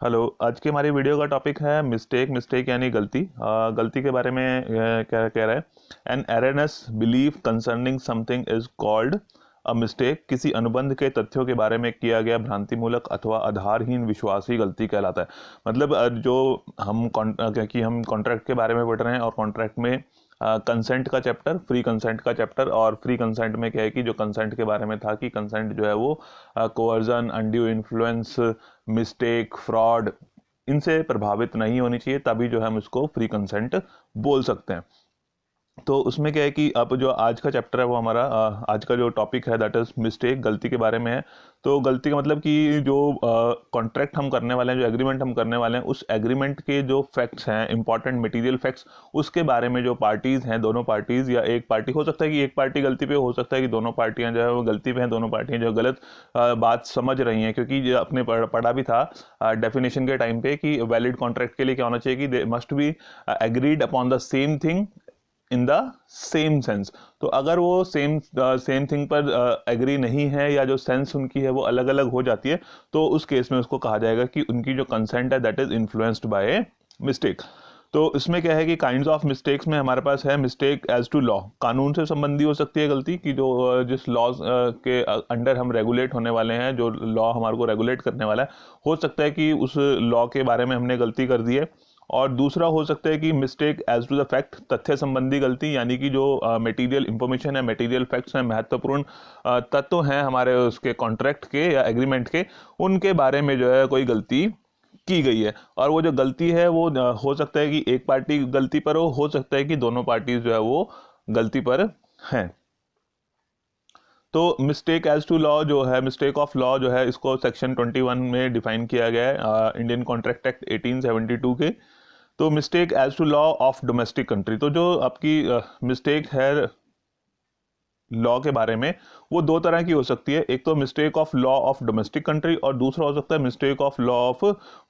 Hello. आज की हमारी वीडियो का टॉपिक है मिस्टेक यानी गलती। गलती के बारे में क्या कह रहा है। An erroneous belief concerning something is called a mistake. किसी अनुबंध के तथ्यों के बारे में किया गया भ्रांतिमूलक अथवा आधारहीन विश्वास ही गलती कहलाता है। मतलब जो क्योंकि हम कॉन्ट्रैक्ट के बारे में पढ़ रहे हैं और कॉन्ट्रैक्ट में कंसेंट का चैप्टर, फ्री कंसेंट का चैप्टर, और फ्री कंसेंट में क्या है कि जो कंसेंट के बारे में था कि कंसेंट जो है वो coercion, undue influence, mistake, fraud, इनसे प्रभावित नहीं होनी चाहिए, तभी जो है हम इसको फ्री कंसेंट बोल सकते हैं। तो उसमें क्या है कि अब जो आज का चैप्टर है वो हमारा आज का जो टॉपिक है दैट इज मिस्टेक, गलती के बारे में है। तो गलती का मतलब कि जो कॉन्ट्रैक्ट हम करने वाले हैं, जो एग्रीमेंट हम करने वाले हैं, उस एग्रीमेंट के जो फैक्ट्स हैं, इंपॉर्टेंट मटेरियल फैक्ट्स, उसके बारे में जो पार्टीज हैं, दोनों पार्टीज या एक पार्टी, हो सकता है कि एक पार्टी गलती पे, हो सकता है कि दोनों पार्टियां जो है वो गलती पे हैं, दोनों पार्टियां जो गलत बात समझ रही हैं। क्योंकि जो अपने पढ़ा भी था डेफिनेशन के टाइम पे कि वैलिड कॉन्ट्रैक्ट के लिए क्या होना चाहिए कि they must B agreed upon the same thing in the same sense. तो अगर वो सेम थिंग पर एग्री नहीं है या जो सेंस उनकी है वो अलग अलग हो जाती है, तो उस केस में उसको कहा जाएगा कि उनकी जो कंसेंट है that is influenced by mistake. तो इसमें क्या है कि काइंड्स ऑफ मिस्टेक्स में हमारे पास है मिस्टेक एज टू लॉ। कानून से संबंधी हो सकती है गलती कि जो जिस लॉ के अंडर हम रेगुलेट होने वाले हैं, जो लॉ हमारे को रेगुलेट करने वाला है, हो सकता है कि उस लॉ के बारे में हमने गलती कर दी है। और दूसरा हो सकता है कि mistake as to the fact, तथ्य संबंधी गलती, यानी कि जो मटेरियल इंफॉर्मेशन है, मटेरियल फैक्ट्स हैं, महत्वपूर्ण तत्व हैं हमारे उसके कॉन्ट्रैक्ट के या एग्रीमेंट के, उनके बारे में जो है कोई गलती की गई है। और वो जो गलती है वो हो सकता है कि एक पार्टी गलती पर हो सकता है कि दोनों पार्टी जो है वो गलती पर हैं। तो मिस्टेक एज टू लॉ जो है, मिस्टेक ऑफ लॉ जो है, इसको सेक्शन 21 में डिफाइन किया गया है इंडियन कॉन्ट्रैक्ट एक्ट 1872 के। तो mistake as to law of domestic country, तो जो आपकी मिस्टेक है लॉ के बारे में, वो दो तरह की हो सकती है। एक तो mistake of law of domestic country, और दूसरा हो सकता है mistake of law of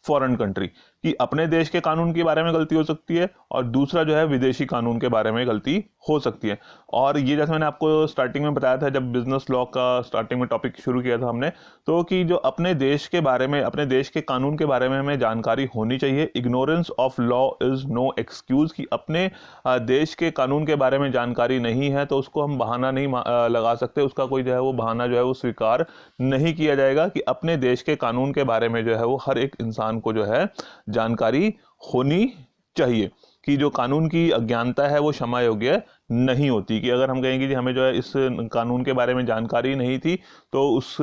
foreign country, कि अपने देश के कानून के बारे में गलती हो सकती है, और दूसरा जो है विदेशी कानून के बारे में गलती हो सकती है। और ये जैसे मैंने आपको स्टार्टिंग में बताया था, जब बिजनेस लॉ का स्टार्टिंग में टॉपिक शुरू किया था हमने, तो कि जो अपने देश के बारे में, अपने देश के कानून के बारे में हमें जानकारी होनी चाहिए। Ignorance of law is no excuse, कि अपने देश के कानून के बारे में जानकारी नहीं है तो उसको हम बहाना नहीं लगा सकते, उसका कोई जो है वो बहाना जो है वो स्वीकार नहीं किया जाएगा। कि अपने देश के कानून के बारे में जो है वो हर एक इंसान को जो है जानकारी होनी चाहिए। कि जो कानून की अज्ञानता है वो क्षमा योग्य नहीं होती। कि अगर हम कहेंगे कि हमें जो है इस कानून के बारे में जानकारी नहीं थी, तो उस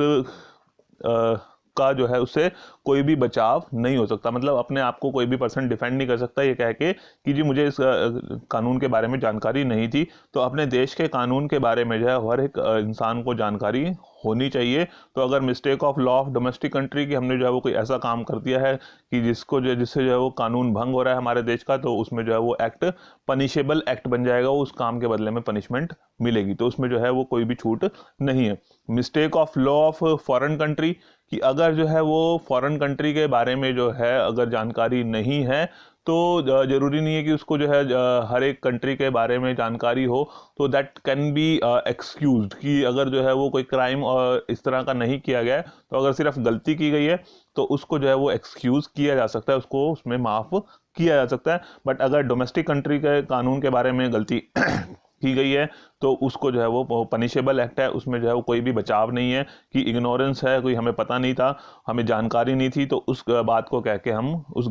का जो है उससे कोई भी बचाव नहीं हो सकता। मतलब अपने आप को कोई भी पर्सन डिफेंड नहीं कर सकता ये कह के कि जी मुझे इस कानून के बारे में जानकारी नहीं थी। तो अपने देश के कानून के बारे में जो है हर एक इंसान को जानकारी होनी चाहिए। तो अगर mistake of law of domestic country की हमने जो है वो कोई ऐसा काम कर दिया है कि जिससे जो है वो कानून भंग हो रहा है हमारे देश का, तो उसमें जो है वो एक्ट पनिशेबल एक्ट बन जाएगा, उस काम के बदले में पनिशमेंट मिलेगी। तो उसमें जो है वो कोई भी छूट नहीं है। Mistake of law of foreign country, कि अगर जो है वो फॉरेन कंट्री के बारे में जो है अगर जानकारी नहीं है, तो जरूरी नहीं है कि उसको जो है हर एक कंट्री के बारे में जानकारी हो। तो दैट कैन बी एक्सक्यूज्ड, कि अगर जो है वो कोई क्राइम और इस तरह का नहीं किया गया है, तो अगर सिर्फ गलती की गई है तो उसको जो है वो एक्सक्यूज किया जा सकता है, उसको उसमें माफ किया जा सकता है। बट अगर डोमेस्टिक कंट्री के कानून के बारे में गलती की गई है, तो उसको जो है वो पनिशेबल एक्ट है, उसमें जो है वो कोई भी बचाव नहीं है। कि इग्नोरेंस है, कोई हमें पता नहीं था, हमें जानकारी नहीं थी, तो उस बात को कह के हम उस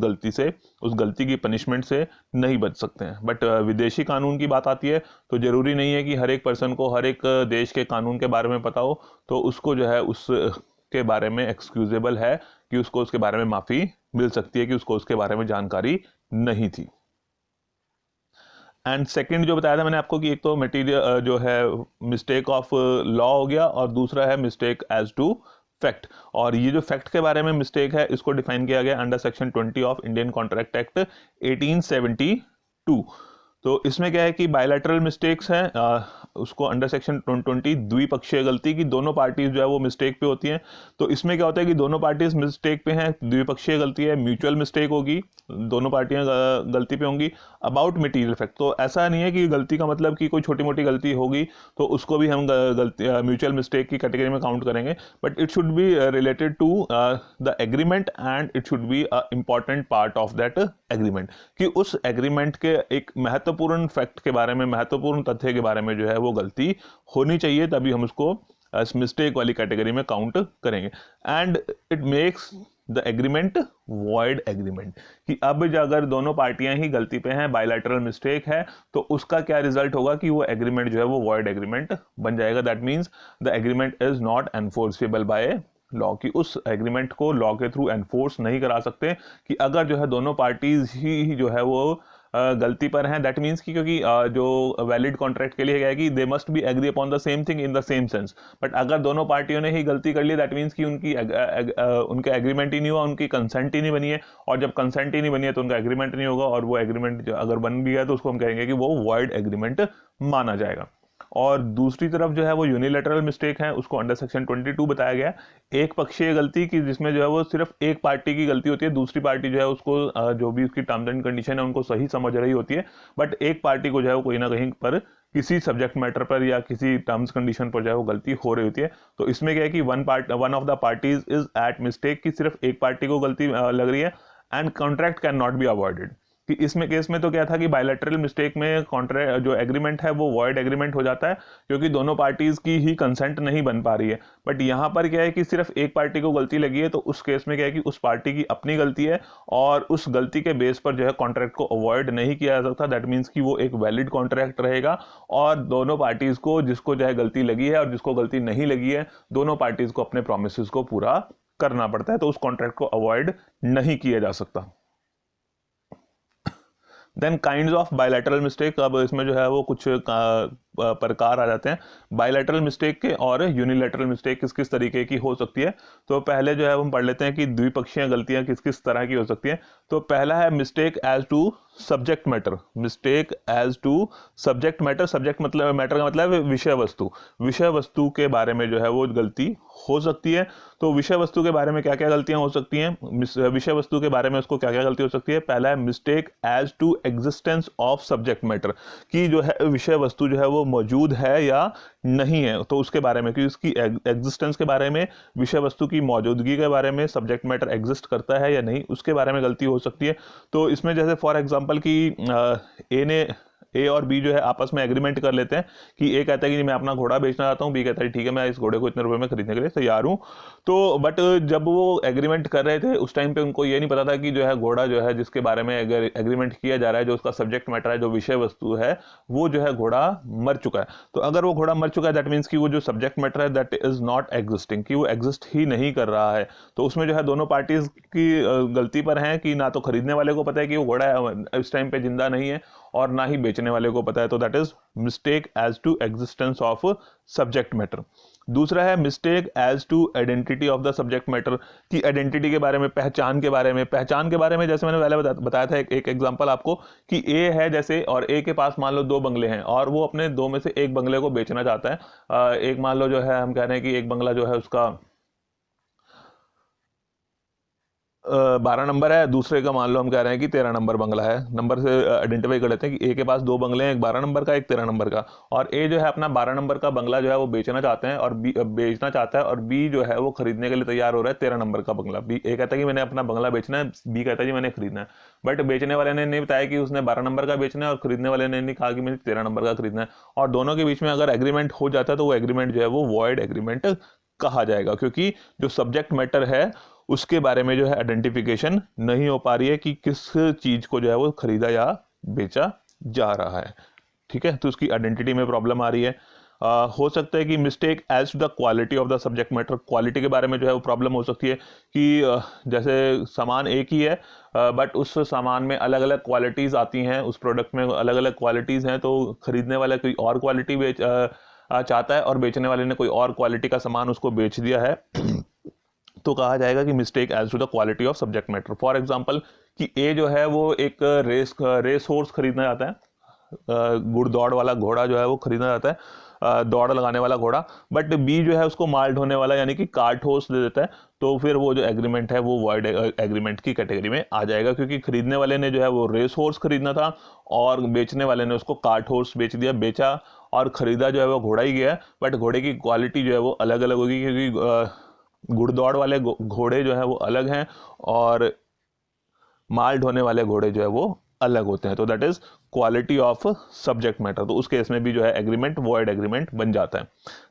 गलती की पनिशमेंट से नहीं बच सकते हैं। बट विदेशी कानून की बात आती है, तो जरूरी नहीं है कि हर एक पर्सन को हर एक देश के कानून के बारे में पता हो, तो उसको जो है उस के बारे में एक्सक्यूजेबल है, कि उसको उसके बारे में माफी मिल सकती है कि उसको उसके बारे में जानकारी नहीं थी। एंड सेकंड जो बताया था मैंने आपको, कि एक तो मटेरियल जो है मिस्टेक ऑफ लॉ हो गया, और दूसरा है मिस्टेक एज टू फैक्ट। और ये जो फैक्ट के बारे में मिस्टेक है, इसको डिफाइन किया गया under section 20 of Indian contract act 1872। तो इसमें क्या है कि बायलैटरल मिस्टेक्स हैं, उसको अंडर सेक्शन 20 द्विपक्षीय गलती, की दोनों पार्टीज जो है वो मिस्टेक पे होती हैं। तो इसमें क्या होता है कि दोनों पार्टीज मिस्टेक पे हैं, द्विपक्षीय गलती है, म्यूचुअल मिस्टेक होगी, दोनों पार्टियां गलती पे होंगी। अबाउट मटीरियल फैक्ट, तो ऐसा नहीं है कि गलती का मतलब कि कोई छोटी मोटी गलती होगी तो उसको भी हम गलती म्यूचुअल मिस्टेक की कैटेगरी में काउंट करेंगे, but it should be related to the agreement and it should be a important part of that agreement, कि उस एग्रीमेंट के एक महत्वपूर्ण फैक्ट के बारे में, महत्वपूर्ण तथ्य के बारे में जो है वो गलती होनी चाहिए, तभी हम उसको मिस्टेक वाली कैटेगरी में काउंट करेंगे। And it makes the agreement void agreement, कि अब अगर दोनों पार्टियां ही गलती पे हैं, बायलैटरल मिस्टेक है, तो उसका क्या रिजल्ट होगा कि वो एग्रीमेंट जो है वो वॉइड एग्रीमेंट बन जाएगा। That means the agreement is not enforceable by law, की उस एग्रीमेंट को लॉ के थ्रू एनफोर्स नहीं करा सकते, कि अगर जो है दोनों पार्टीज ही जो है वो गलती पर हैं। दैट मीन्स कि क्योंकि जो वैलिड कॉन्ट्रैक्ट के लिए है कि they must be agree upon the same thing in the same sense, but अगर दोनों पार्टियों ने ही गलती कर ली, दैट मीन्स कि उनका एग्रीमेंट ही नहीं हुआ, उनकी कंसेंट ही नहीं बनी है, और जब कंसेंट ही नहीं बनी है तो उनका एग्रीमेंट नहीं होगा, और वो एग्रीमेंट अगर बन भी है तो उसको हम कहेंगे कि वो वॉइड एग्रीमेंट माना जाएगा। और दूसरी तरफ जो है वो यूनिलैटरल मिस्टेक है, उसको अंडर सेक्शन 22 बताया गया, एक पक्षीय गलती, की जिसमें जो है वो सिर्फ एक पार्टी की गलती होती है, दूसरी पार्टी जो है उसको जो भी उसकी टर्म्स एंड कंडीशन है उनको सही समझ रही होती है, बट एक पार्टी को जो है वो कोई ना कहीं पर किसी सब्जेक्ट मैटर पर या किसी टर्म्स कंडीशन पर जो है वो गलती हो रही होती है। तो इसमें क्या है कि one of the parties is at mistake, कि सिर्फ एक पार्टी को गलती लग रही है, and contract can not be avoided, कि इसमें केस में तो क्या था कि बायलैटरल मिस्टेक में कॉन्ट्रैक्ट जो एग्रीमेंट है वो वॉइड एग्रीमेंट हो जाता है, क्योंकि दोनों पार्टीज की ही कंसेंट नहीं बन पा रही है। बट यहाँ पर क्या है कि सिर्फ एक पार्टी को गलती लगी है, तो उस केस में क्या है कि उस पार्टी की अपनी गलती है, और उस गलती के बेस पर जो है कॉन्ट्रैक्ट को अवॉइड नहीं किया जा सकता। दैट मीन्स कि वो एक वैलिड कॉन्ट्रैक्ट रहेगा, और दोनों पार्टीज को, जिसको जो है गलती लगी है और जिसको गलती नहीं लगी है, दोनों पार्टीज को अपने प्रोमिस को पूरा करना पड़ता है, तो उस कॉन्ट्रैक्ट को अवॉइड नहीं किया जा सकता। Then kinds of bilateral mistake, अब इसमें जो है वो कुछ प्रकार आ जाते हैं बायलैटरल मिस्टेक के, और यूनिलैटरल मिस्टेक किस किस तरीके की हो सकती है। तो पहले जो है हम पढ़ लेते हैं कि द्विपक्षीय गलतियां किस किस तरह की हो सकती हैं। तो पहला है mistake as to subject matter, mistake as to subject matter, subject मतलब मैटर का मतलब है विषय वस्तु, विषय वस्तु के बारे में जो है वो गलती हो सकती है। तो विषय वस्तु के बारे में क्या क्या गलतियां हो सकती हैं, विषय वस्तु के बारे में उसको क्या क्या गलती हो सकती है। पहला है mistake as to existence of subject matter, की जो है विषय वस्तु जो है वो मौजूद है या नहीं है, तो उसके बारे में, कि उसकी एग्जिस्टेंस के बारे में, विषय वस्तु की मौजूदगी के बारे में, सब्जेक्ट मैटर एग्जिस्ट करता है या नहीं, उसके बारे में गलती हो सकती है। तो इसमें जैसे फॉर एग्जांपल कि ए और बी जो है आपस में एग्रीमेंट कर लेते हैं, कि ए कहता है कि मैं अपना घोड़ा बेचना चाहता हूँ, बी कहता है ठीक है मैं इस घोड़े को इतने रुपए में खरीदने के लिए तैयार हूँ। तो बट जब वो एग्रीमेंट कर रहे थे उस टाइम पे उनको ये नहीं पता था कि जो है घोड़ा जो है जिसके बारे में एग्रीमेंट किया जा रहा है, जो उसका सब्जेक्ट मैटर है, जो विषय वस्तु है, वो जो है घोड़ा मर चुका है। तो अगर वो घोड़ा मर चुका है दैट मीन्स कि वो जो सब्जेक्ट मैटर है दैट इज नॉट एग्जिस्टिंग, कि वो एग्जिस्ट ही नहीं कर रहा है। तो उसमें जो है दोनों पार्टीज की गलती पर है, कि ना तो खरीदने वाले को पता है कि वो घोड़ा इस टाइम पे जिंदा नहीं है, और ना ही बेचने वाले को पता है। तो that is mistake as to existence of subject matter. दूसरा है mistake as to identity of the subject matter, की आइडेंटिटी के बारे में, पहचान के बारे में, पहचान के बारे में जैसे मैंने पहले बताया था एक एग्जांपल आपको, कि ए है जैसे, और ए के पास मान लो 2 बंगले हैं, और वो अपने 2 में से एक बंगले को बेचना चाहता है। एक मान लो जो है हम कह रहे हैं कि एक बंगला जो है उसका 12 नंबर है, दूसरे का मान लो हम कह रहे हैं कि 13 नंबर बंगला है। नंबर से आइडेंटिफाई कर लेते हैं कि ए के पास 2 बंगले हैं, एक 12 नंबर का, एक 13 नंबर का, और ए जो है अपना 12 नंबर का बंगला जो है वो बेचना चाहते हैं, और बेचना चाहता है, और बी जो है वो खरीदने के लिए तैयार हो रहा है 13 नंबर का बंगला। बी ए कहता है कि मैंने अपना बंगला बेचना है, बी कहता है कि मैंने खरीदना है। बट बेचने वाले ने नहीं बताया कि उसने 12 नंबर का बेचना है, और खरीदने वाले ने नहीं कहा कि मुझे 13 नंबर का खरीदना है, और दोनों के बीच में अगर एग्रीमेंट हो जाता है तो वो एग्रीमेंट जो है वो वॉइड एग्रीमेंट कहा जाएगा, क्योंकि जो सब्जेक्ट मैटर है उसके बारे में जो है आइडेंटिफिकेशन नहीं हो पा रही है कि किस चीज को जो है वो खरीदा या बेचा जा रहा है। ठीक है, तो उसकी आइडेंटिटी में प्रॉब्लम आ रही है। हो सकता है कि mistake as to the quality of the subject matter, quality के बारे में जो है वो प्रॉब्लम हो सकती है, कि जैसे सामान एक ही है, बट उस सामान में अलग अलग क्वालिटीज आती हैं, उस प्रोडक्ट में अलग अलग क्वालिटीज हैं, तो खरीदने वाला कोई और क्वालिटी चाहता है, और बेचने वाले ने कोई और क्वालिटी का सामान उसको बेच दिया है। तो कहा जाएगा कि mistake as to the quality of subject matter. For example कि ए जो है वो एक रेस हॉर्स खरीदना चाहता है, गुड़ दौड़ वाला घोड़ा जो है वो खरीदना चाहता है, दौड़ लगाने वाला घोड़ा, बट बी जो है उसको माल ढोने वाला यानी कि कार्ट हॉर्स दे देता है, तो फिर वो जो एग्रीमेंट है वो वॉइड एग्रीमेंट की कैटेगरी में आ जाएगा, क्योंकि खरीदने वाले ने जो है वो रेस हॉर्स खरीदना था और बेचने वाले ने उसको कार्ट हॉर्स बेच दिया, बेचा और खरीदा जो है वो घोड़ा ही गया, बट घोड़े की क्वालिटी जो है वो अलग अलग होगी, क्योंकि घुड़दौड़ वाले घोड़े जो है वो अलग हैं और माल ढोने वाले घोड़े जो है वो अलग होते हैं। तो that is quality of subject matter, तो उस केस में भी जो है एग्रीमेंट वॉइड एग्रीमेंट बन जाता है।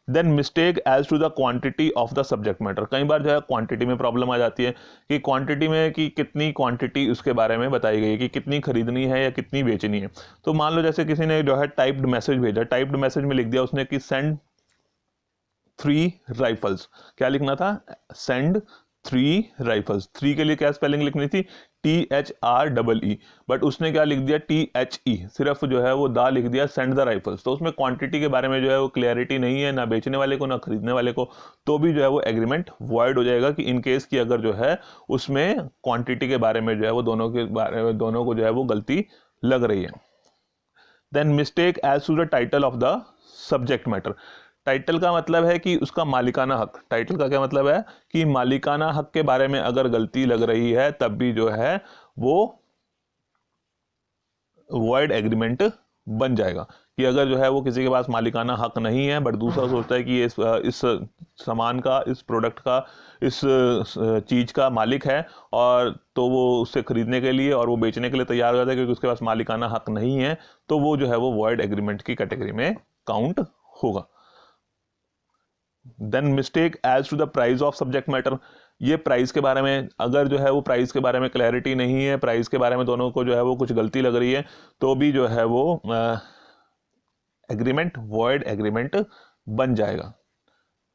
Then mistake as to the quantity of the subject matter, कई बार जो है क्वांटिटी में प्रॉब्लम आ जाती है कि क्वांटिटी में कि कितनी क्वांटिटी उसके बारे में बताई गई है कि कितनी खरीदनी है या कितनी बेचनी है। तो मान लो जैसे किसी ने जो है टाइप्ड मैसेज भेजा, टाइप्ड मैसेज में लिख दिया उसने कि सेंड 3 राइफल्स, क्या लिखना था, सेंड 3 राइफल्स, 3 के लिए क्या स्पेलिंग लिखनी थी, THREE, बट उसने क्या लिख दिया, THE, सिर्फ जो है वो दा लिख दिया, सेंड द राइफल्स। तो उसमें क्वांटिटी के बारे में जो है वो क्लैरिटी नहीं है, ना बेचने वाले को ना खरीदने वाले को, तो भी जो है वो एग्रीमेंट वॉइड हो जाएगा, कि इन केस की अगर जो है उसमें क्वांटिटी के बारे में जो है वो दोनों के बारे में दोनों को जो है वो गलती लग रही है। Then mistake as to the title of the subject matter, title का मतलब है कि उसका मालिकाना हक, टाइटल का क्या मतलब है कि मालिकाना हक के बारे में अगर गलती लग रही है तब भी जो है वो वॉइड एग्रीमेंट बन जाएगा, कि अगर जो है वो किसी के पास मालिकाना हक नहीं है बट दूसरा सोचता है कि ये इस सामान का, इस प्रोडक्ट का, इस चीज का मालिक है, और तो वो उससे खरीदने के लिए और वो बेचने के लिए तैयार हो जाता है क्योंकि उसके पास मालिकाना हक नहीं है, तो वो जो है वो वॉइड एग्रीमेंट की कैटेगरी में काउंट होगा। Then mistake as to the price of subject matter, ये प्राइस के बारे में अगर जो है वो प्राइस के बारे में क्लैरिटी नहीं है, प्राइस के बारे में दोनों को जो है वो कुछ गलती लग रही है, तो भी जो है वो एग्रीमेंट वॉइड एग्रीमेंट बन जाएगा।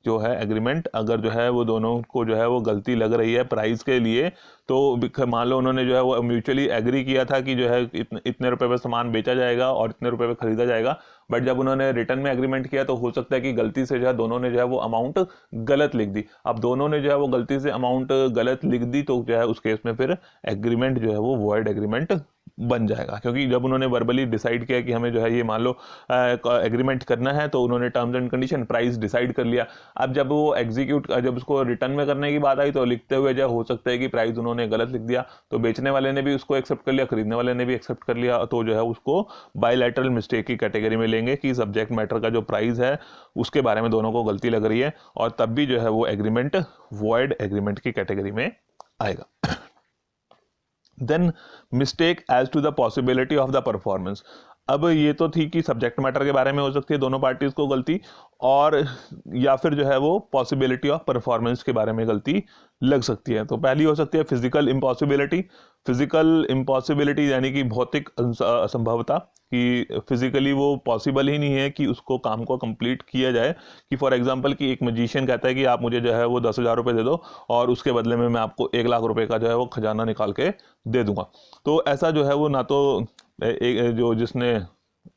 जो है एग्रीमेंट अगर जो है वो दोनों को जो है वो गलती लग रही है प्राइस के लिए, तो मान लो उन्होंने जो है वो म्यूचुअली एग्री किया था कि जो है इतने रुपए पे सामान बेचा जाएगा और इतने रुपए पे खरीदा जाएगा, बट जब उन्होंने रिटर्न में एग्रीमेंट किया तो हो सकता है कि गलती से जो है दोनों ने जो है वो अमाउंट गलत लिख दी। अब दोनों ने जो है वो गलती से अमाउंट गलत लिख दी, तो जो है उस केस में फिर एग्रीमेंट जो है वो वॉइड एग्रीमेंट बन जाएगा, क्योंकि जब उन्होंने वर्बली डिसाइड किया कि हमें जो है ये मान लो एग्रीमेंट करना है, तो उन्होंने terms and condition price decide कर लिया। अब जब वो एग्जीक्यूट, जब उसको रिटर्न में करने की बात आई तो लिखते हुए जो हो सकता है कि प्राइस उन्होंने गलत लिख दिया, तो बेचने वाले ने भी उसको एक्सेप्ट कर लिया, खरीदने वाले ने भी एक्सेप्ट कर लिया, तो जो है उसको बायलैटरल मिस्टेक की कैटेगरी में लेंगे कि सब्जेक्ट मैटर का जो प्राइस है उसके बारे में दोनों को गलती लग रही है, और तब भी जो है वो एग्रीमेंट वॉइड एग्रीमेंट की कैटेगरी में आएगा। Then mistake as to the possibility of the performance, अब ये तो थी कि सब्जेक्ट मैटर के बारे में हो सकती है दोनों पार्टीज को गलती, और या फिर जो है वो पॉसिबिलिटी ऑफ परफॉर्मेंस के बारे में गलती लग सकती है। तो पहली हो सकती है फिजिकल इम्पॉसिबिलिटी, फिजिकल इम्पॉसिबिलिटी यानी कि भौतिक असंभवता, कि फिजिकली वो पॉसिबल ही नहीं है कि उसको काम को कंप्लीट किया जाए, कि फॉर एग्जांपल कि एक मजिशियन कहता है कि आप मुझे जो है वो 10,000 रुपये दे दो और उसके बदले में मैं आपको 1,00,000 रुपये का जो है वो खजाना निकाल के दे दूंगा। तो ऐसा जो है वो ना तो जो जिसने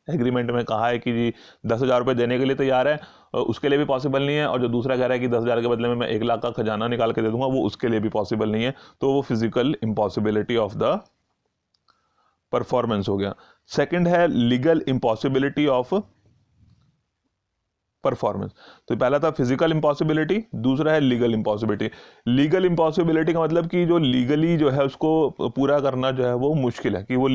एग्रीमेंट में कहा है कि जी 10,000 रुपये देने के लिए तैयार है उसके लिए भी पॉसिबल नहीं है, और जो दूसरा कह रहा है कि 10,000 के बदले में मैं 1,00,000 का खजाना निकाल के दे दूंगा, वो उसके लिए भी पॉसिबल नहीं है, तो वो physical impossibility of the performance हो गया। सेकंड है लीगल इम्पॉसिबिलिटी ऑफ परफॉर्मेंस, तो पहला था फिजिकल इम्पॉसिबिलिटी, दूसरा है लीगल इम्पॉसिबिलिटी। लीगल इम्पॉसिबिलिटी का मतलब कि जो लीगली जो है उसको पूरा करना जो है वो मुश्किल है, कि वो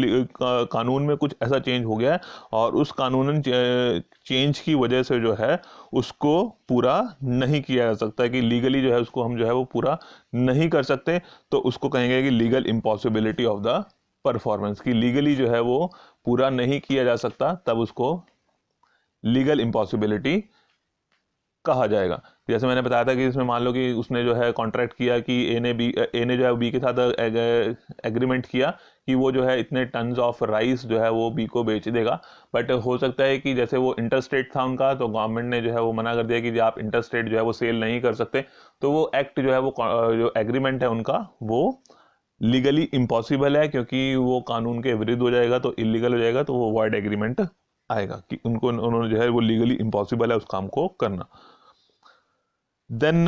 कानून में कुछ ऐसा चेंज हो गया है और उस कानून चेंज की वजह से जो है उसको पूरा नहीं किया जा सकता, कि लीगली जो है उसको हम जो है वो पूरा नहीं कर सकते, तो उसको कहेंगे कि legal impossibility of the performance, की लीगली जो है वो पूरा नहीं किया जा सकता, तब उसको लीगल इम्पॉसिबिलिटी कहा जाएगा। जैसे मैंने बताया था कि इसमें मान लो कि उसने जो है कॉन्ट्रैक्ट किया कि ए ने जो है बी के साथ एग्रीमेंट किया कि वो जो है इतने टन्स ऑफ राइस जो है वो बी को बेच देगा, बट हो सकता है कि जैसे वो इंटरस्टेट था उनका, तो गवर्नमेंट ने जो है वो मना कर दिया कि आप इंटरस्टेट जो है वो सेल नहीं कर सकते, तो वो एक्ट जो है वो जो एग्रीमेंट है उनका वो लीगली इम्पॉसिबल है, क्योंकि वो कानून के विरुद्ध हो जाएगा, तो इलीगल हो जाएगा, तो वो वॉइड एग्रीमेंट आएगा, कि उन्होंने जो है वो लीगली इम्पॉसिबल है उस काम को करना। देन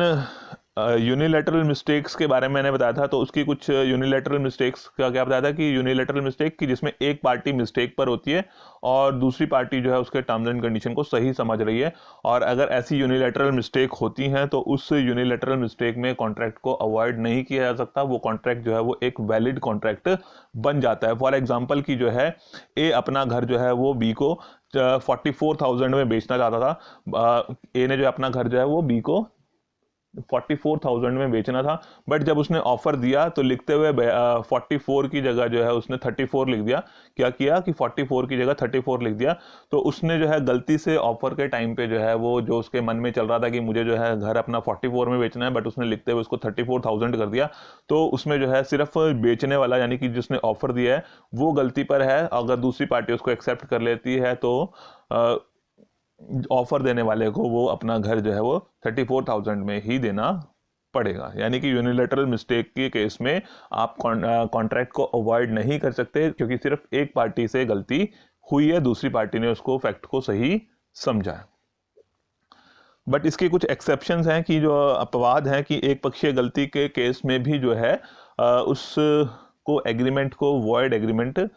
यूनिलैटरल मिस्टेक्स के बारे में मैंने बताया था, तो उसकी कुछ यूनिलैटरल मिस्टेक्स का क्या बताया था कि यूनिलैटरल मिस्टेक कि जिसमें एक पार्टी मिस्टेक पर होती है और दूसरी पार्टी जो है उसके टर्म्स एंड कंडीशन को सही समझ रही है, और अगर ऐसी यूनिलैटरल मिस्टेक होती हैं तो उस यूनिलैटरल मिस्टेक में कॉन्ट्रैक्ट को अवॉइड नहीं किया जा सकता, वो कॉन्ट्रैक्ट जो है वो एक वैलिड कॉन्ट्रैक्ट बन जाता है। फॉर एग्जाम्पल की जो है ए अपना घर जो है वो बी को 44,000 में बेचना चाहता था। ए ने जो अपना घर जो है वो बी को 44,000 में बेचना था, बट जब उसने ऑफर दिया तो लिखते हुए 44 की जगह जो है उसने 34 लिख दिया। क्या किया कि 44 की जगह 34 लिख दिया। तो उसने जो है गलती से ऑफर के टाइम पे जो है वो जो उसके मन में चल रहा था कि मुझे जो है घर अपना 44 में बेचना है, बट उसने लिखते हुए उसको 34,000 कर दिया। तो उसमें जो है सिर्फ बेचने वाला यानी कि जिसने ऑफर दिया है वो गलती पर है। अगर दूसरी पार्टी उसको एक्सेप्ट कर लेती है तो ऑफर देने वाले को वो अपना घर जो है वो 34,000 में ही देना पड़ेगा। यानी कि यूनिलैटरल मिस्टेक के केस में आप कॉन्ट्रैक्ट को अवॉइड नहीं कर सकते, क्योंकि सिर्फ एक पार्टी से गलती हुई है, दूसरी पार्टी ने उसको फैक्ट को सही समझा है। बट इसके कुछ एक्सेप्शंस हैं कि जो अपवाद हैं कि एक पक्षीय गलती के केस में भी जो है उसको एग्रीमेंट को वॉइड एग्रीमेंट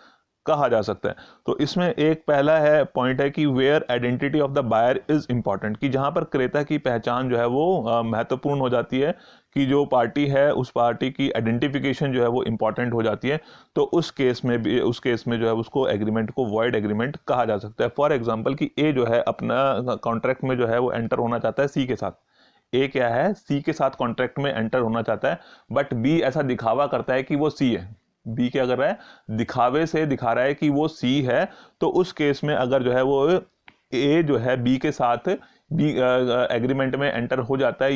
कहा जा सकता है। तो इसमें एक पहला है पॉइंट है कि where identity of the buyer is important, कि जहां पर क्रेता की पहचान जो है वो महत्वपूर्ण हो जाती है, कि जो पार्टी है उस पार्टी की आइडेंटिफिकेशन जो है वो इंपॉर्टेंट हो जाती है, तो उस केस में जो है उसको एग्रीमेंट को वॉइड एग्रीमेंट कहा जा सकता है। फॉर एग्जाम्पल कि ए जो है अपना कॉन्ट्रैक्ट में जो है वो एंटर होना चाहता है सी के साथ। ए क्या है, सी के साथ कॉन्ट्रैक्ट में एंटर होना चाहता है, बट बी ऐसा दिखावा करता है कि वो सी है। बी क्या कर रहा है, दिखावे से दिखा रहा है कि वो सी है। तो उस केस में अगर जो है वो ए जो है बी के साथ बी एग्रीमेंट में एंटर हो जाता है,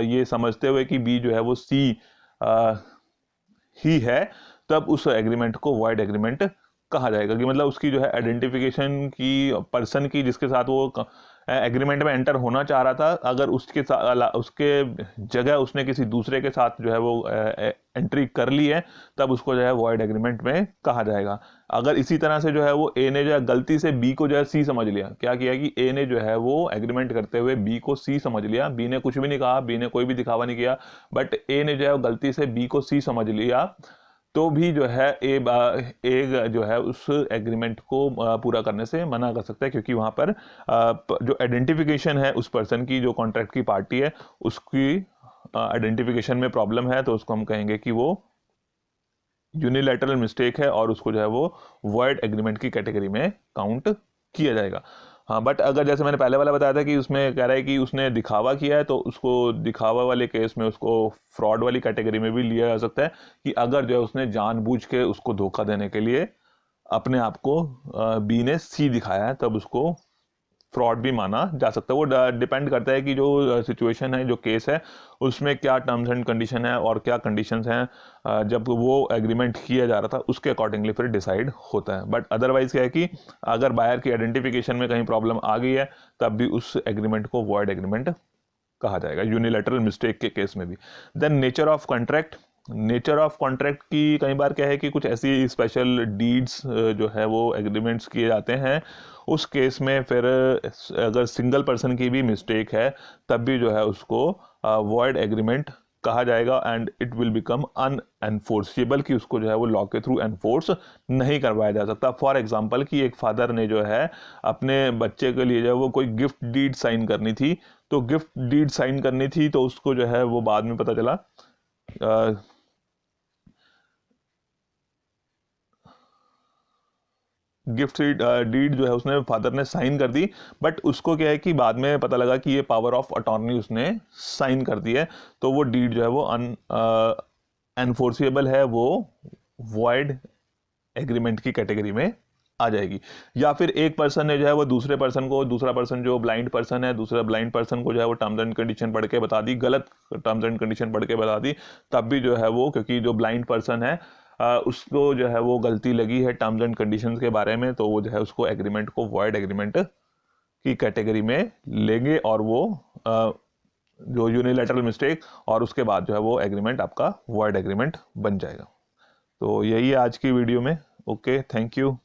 ये समझते हुए कि बी जो है वो सी ही है, तब उस एग्रीमेंट को वॉइड एग्रीमेंट कहा जाएगा। कि मतलब उसकी जो है आइडेंटिफिकेशन की पर्सन की जिसके साथ वो एग्रीमेंट में एंटर होना चाह रहा था, अगर उसके जगह उसने किसी दूसरे के साथ जो है वो एंट्री कर ली है, तब उसको जो है वॉइड एग्रीमेंट में कहा जाएगा। अगर इसी तरह से जो है वो ए ने जो है गलती से बी को जो है सी समझ लिया, क्या किया कि ए ने जो है वो एग्रीमेंट करते हुए बी को सी समझ लिया, बी ने कुछ भी नहीं कहा, बी ने कोई भी दिखावा नहीं किया, बट ए ने जो है गलती से बी को सी समझ लिया, तो भी जो है ए जो है उस एग्रीमेंट को पूरा करने से मना कर सकता है, क्योंकि वहां पर जो आइडेंटिफिकेशन है उस पर्सन की जो कॉन्ट्रैक्ट की पार्टी है उसकी आइडेंटिफिकेशन में प्रॉब्लम है, तो उसको हम कहेंगे कि वो यूनिलैटरल मिस्टेक है और उसको जो है वो वॉइड एग्रीमेंट की कैटेगरी में काउंट किया जाएगा। हाँ, बट अगर जैसे मैंने पहले वाला बताया था कि उसमें कह रहा है कि उसने दिखावा किया है, तो उसको दिखावा वाले केस में उसको फ्रॉड वाली कैटेगरी में भी लिया जा सकता है, कि अगर जो है उसने जानबूझ के उसको धोखा देने के लिए अपने आप को बी ने सी दिखाया है, तब उसको फ्रॉड भी माना जा सकता है। वो डिपेंड करता है कि जो सिचुएशन है, जो केस है, उसमें क्या टर्म्स एंड कंडीशन है और क्या कंडीशंस हैं जब वो एग्रीमेंट किया जा रहा था, उसके अकॉर्डिंगली फिर डिसाइड होता है। बट अदरवाइज क्या है कि अगर बायर की आइडेंटिफिकेशन में कहीं प्रॉब्लम आ गई है, तब भी उस एग्रीमेंट को वॉइड एग्रीमेंट कहा जाएगा, यूनिलैटरल मिस्टेक के केस में भी। Then nature of contract. Nature of contract की कई बार क्या है कि कुछ ऐसी स्पेशल डीड्स जो है वो एग्रीमेंट्स किए जाते हैं, उस केस में फिर अगर सिंगल पर्सन की भी मिस्टेक है, तब भी जो है उसको वॉइड एग्रीमेंट कहा जाएगा, एंड इट विल बिकम अनएनफोर्सेबल, कि उसको जो है वो लॉ के थ्रू एनफोर्स नहीं करवाया जा सकता। फॉर एग्जांपल कि एक फादर ने जो है अपने बच्चे के लिए जो है वो कोई गिफ्ट डीड साइन करनी थी, तो गिफ्ट डीड साइन करनी थी, तो उसको जो है वो बाद में पता चला गिफ्ट डीड जो है उसने फादर ने साइन कर दी, बट उसको क्या है कि बाद में पता लगा कि ये पावर ऑफ अटॉर्नी उसने साइन कर दी है, तो वो डीड जो है वो एनफोर्सेबल है, वो वॉइड एग्रीमेंट की कैटेगरी में आ जाएगी। या फिर एक पर्सन ने जो है वो दूसरा पर्सन जो ब्लाइंड पर्सन है, दूसरा ब्लाइंड पर्सन को जो है वो टर्म्स एंड कंडीशन पढ़ के बता दी, गलत टर्म्स एंड कंडीशन पढ़ के बता दी, तब भी जो है वो, क्योंकि जो ब्लाइंड पर्सन है उसको जो है वो गलती लगी है टर्म्स एंड कंडीशंस के बारे में, तो वो जो है उसको एग्रीमेंट को वॉइड एग्रीमेंट की कैटेगरी में लेंगे, और वो जो यूनिलैटरल मिस्टेक और उसके बाद जो है वो एग्रीमेंट आपका वॉइड एग्रीमेंट बन जाएगा। तो यही है आज की वीडियो में। Okay, thank you.